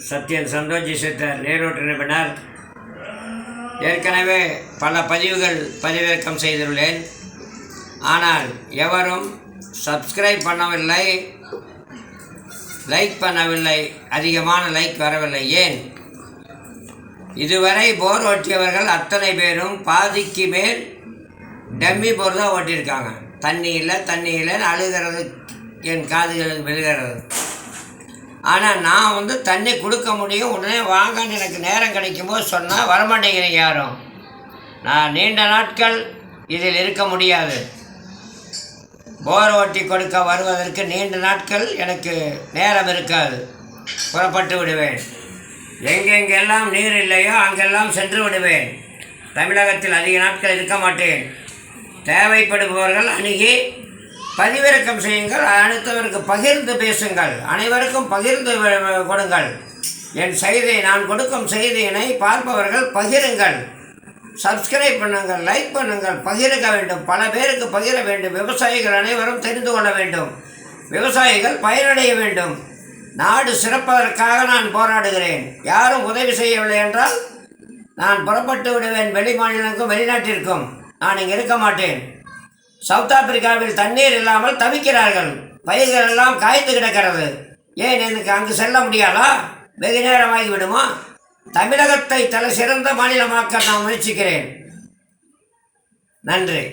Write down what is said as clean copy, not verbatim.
சத்யன் சந்தோஷி சித்தர் நேரோட்டு நிபுணர். ஏற்கனவே பல பதிவுகள் பதிவிறக்கம் செய்துள்ளேன். ஆனால் எவரும் சப்ஸ்கிரைப் பண்ணவில்லை, லைக் பண்ணவில்லை, அதிகமான லைக் வரவில்லை. ஏன்? இதுவரை போர் ஓட்டியவர்கள் அத்தனை பேரும் பாதிக்கு மேல் டம்மி போர் தான் ஓட்டியிருக்காங்க. தண்ணி இல்லைன்னு அழுகிறது என் காதுகளுக்கு விழுகிறது. ஆனால் நான் தண்ணி கொடுக்க முடியும், உடனே வாங்கன்னு எனக்கு நேரம் கிடைக்கும்போது சொன்னால் வரமாட்டேங்கிறீங்க யாரும். நான் நீண்ட நாட்கள் இதில் இருக்க முடியாது. போர் ஓட்டி கொடுக்க வருவதற்கு நீண்ட நாட்கள் எனக்கு நேரம் இருக்காது. புறப்பட்டு விடுவேன். எங்கெங்கெல்லாம் நீர் இல்லையோ அங்கெல்லாம் சென்று விடுவேன். தமிழகத்தில் அதிக நாட்கள் இருக்க மாட்டேன். தேவைப்படுபவர்கள் அணுகி பதிவிறக்கம் செய்யுங்கள், அடுத்தவருக்கு பகிர்ந்து பேசுங்கள், அனைவருக்கும் பகிர்ந்து கொடுங்கள். என் செய்தியை, நான் கொடுக்கும் செய்தியினை பார்ப்பவர்கள் பகிருங்கள், சப்ஸ்கிரைப் பண்ணுங்கள், லைக் பண்ணுங்கள், பகிர்க வேண்டும், பல பேருக்கு பகிர வேண்டும். விவசாயிகள் அனைவரும் தெரிந்து கொள்ள வேண்டும், விவசாயிகள் பயனடைய வேண்டும். நாடு சிறப்பதற்காக நான் போராடுகிறேன். யாரும் உதவி செய்யவில்லை என்றால் நான் புறப்பட்டு விடுவேன். வெளி மாநிலங்களுக்கும் வெளிநாட்டிற்கும் நான் இங்கே இருக்க மாட்டேன். சவுத் ஆப்பிரிக்காவில் தண்ணீர் இல்லாமல் தவிக்கிறார்கள். பயிர்கள் எல்லாம் காய்ந்து கிடக்கிறது. ஏன் எனக்கு அங்கு செல்ல முடியாதா? வெகு நேரமாகி விடுமா? தமிழகத்தை தலை சிறந்த மாநிலமாக்க நான் முயற்சிக்கிறேன். நன்றி.